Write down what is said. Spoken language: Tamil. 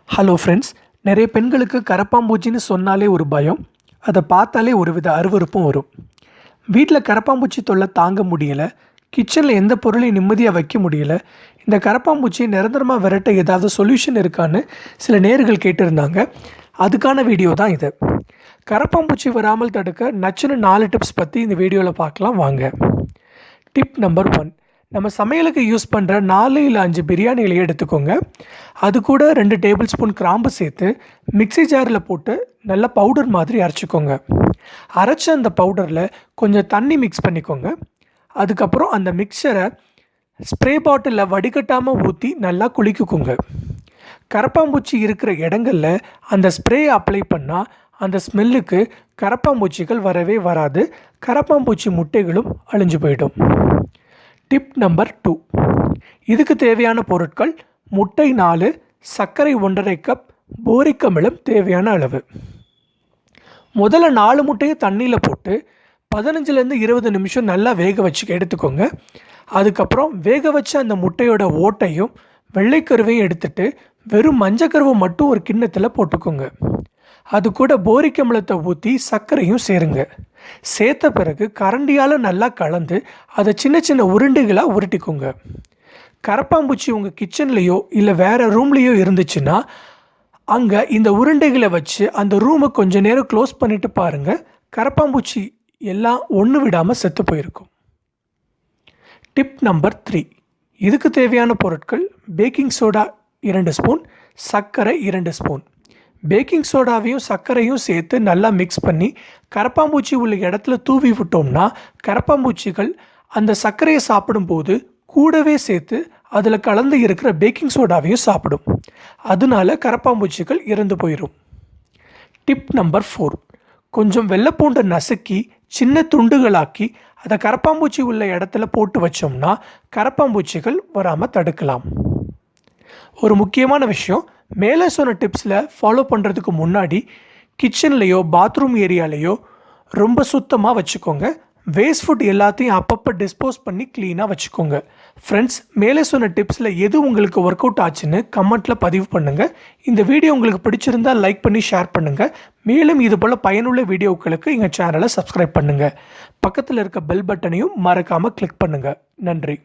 ஹலோ ஃப்ரெண்ட்ஸ், நிறைய பெண்களுக்கு கரப்பாம்பூச்சின்னு சொன்னாலே ஒரு பயம், அதை பார்த்தாலே ஒரு வித அருவருப்பும் வரும். வீட்டில் கரப்பாம்பூச்சி தொல்லை தாங்க முடியலை, கிச்சனில் எந்த பொருளையும் நிம்மதியாக வைக்க முடியலை, இந்த கரப்பாம்பூச்சியை நிரந்தரமாக விரட்ட ஏதாவது சொல்யூஷன் இருக்கான்னு சில நேயர்கள் கேட்டிருந்தாங்க. அதுக்கான வீடியோ தான் இது. கரப்பாம்பூச்சி வராமல் தடுக்க நச்சுன்னு 4 டிப்ஸ் பற்றி இந்த வீடியோவில் பார்க்கலாம் வாங்க. டிப் நம்பர் 1, நம்ம சமையலுக்கு யூஸ் பண்ணுற 4 இல்லை 5 பிரியாணி இலையை எடுத்துக்கோங்க. அது கூட 2 டேபிள் ஸ்பூன் கிராம்பு சேர்த்து மிக்ஸி ஜாரில் போட்டு நல்லா பவுடர் மாதிரி அரைச்சிக்கோங்க. அரைச்ச அந்த பவுடரில் கொஞ்சம் தண்ணி மிக்ஸ் பண்ணிக்கோங்க. அதுக்கப்புறம் அந்த மிக்சரை ஸ்ப்ரே பாட்டிலில் வடிகட்டாமல் ஊற்றி நல்லா குளிக்குங்க. கரப்பாம்பூச்சி இருக்கிற இடங்களில் அந்த ஸ்ப்ரே அப்ளை பண்ணால் அந்த ஸ்மெல்லுக்கு கரப்பாம்பூச்சிகள் வரவே வராது, கரப்பாம்பூச்சி முட்டைகளும் அழிஞ்சு போயிடும். டிப் நம்பர் 2, இதுக்கு தேவையான பொருட்கள்: முட்டை 4, சர்க்கரை 1.5 கப், போரிக் அமிலம் தேவையான அளவு. முதல்ல 4 முட்டையை தண்ணியில் போட்டு 15லேருந்து 20 நிமிஷம் நல்லா வேக வச்சு எடுத்துக்கோங்க. அதுக்கப்புறம் வேக வச்ச அந்த முட்டையோட ஓட்டையும் வெள்ளைக்கருவையும் எடுத்துட்டு வெறும் மஞ்சக்கருவை மட்டும் ஒரு கிண்ணத்தில் போட்டுக்கோங்க. அது கூட போரிக் அமிலத்தை ஊற்றி சர்க்கரையும் சேருங்க. சேர்த்த பிறகு கரண்டியால் நல்லா கலந்து அதை சின்ன சின்ன உருண்டைகளாக உருட்டிக்கோங்க. கரப்பாம்பூச்சி உங்கள் கிச்சன்லேயோ இல்லை வேறு ரூம்லேயோ இருந்துச்சுன்னா அங்கே இந்த உருண்டைகளை வச்சு அந்த ரூமை கொஞ்சம் நேரம் க்ளோஸ் பண்ணிவிட்டு பாருங்கள், கரப்பாம்பூச்சி எல்லாம் ஒன்று விடாமல் செத்து போயிருக்கும். டிப் நம்பர் 3, இதுக்கு தேவையான பொருட்கள்: பேக்கிங் சோடா 2 ஸ்பூன், சர்க்கரை 2 ஸ்பூன். பேக்கிங் சோடாவையும் சர்க்கரையும் சேர்த்து நல்லா மிக்ஸ் பண்ணி கரப்பாம்பூச்சி உள்ள இடத்துல தூவி விட்டோம்னா கரப்பாம்பூச்சிகள் அந்த சர்க்கரையை சாப்பிடும்போது கூடவே சேர்த்து அதில் கலந்து இருக்கிற பேக்கிங் சோடாவையும் சாப்பிடும். அதனால கரப்பாம்பூச்சிகள் இறந்து போயிடும். டிப் நம்பர் 4, கொஞ்சம் வெள்ளைப்பூண்டை நசுக்கி சின்ன துண்டுகளாக்கி அதை கரப்பாம்பூச்சி உள்ள இடத்துல போட்டு வச்சோம்னா கரப்பாம்பூச்சிகள் வராமல் தடுக்கலாம். ஒரு முக்கியமான விஷயம், மேலே சொன்ன டிப்ஸில் ஃபாலோ பண்ணுறதுக்கு முன்னாடி கிச்சன்லேயோ பாத்ரூம் ஏரியாலேயோ ரொம்ப சுத்தமாக வச்சுக்கோங்க. வேஸ்ட் ஃபுட் எல்லாத்தையும் அப்பப்போ டிஸ்போஸ் பண்ணி க்ளீனாக வச்சுக்கோங்க. ஃப்ரெண்ட்ஸ், மேலே சொன்ன டிப்ஸில் எது உங்களுக்கு ஒர்க் அவுட் ஆச்சுன்னு கமெண்ட்டில் பதிவு பண்ணுங்கள். இந்த வீடியோ உங்களுக்கு பிடிச்சிருந்தால் லைக் பண்ணி ஷேர் பண்ணுங்கள். மேலும் இதுபோல் பயனுள்ள வீடியோக்களுக்கு எங்கள் சேனலை சப்ஸ்கிரைப் பண்ணுங்கள். பக்கத்தில் இருக்க பெல் பட்டனையும் மறக்காமல் கிளிக் பண்ணுங்கள். நன்றி.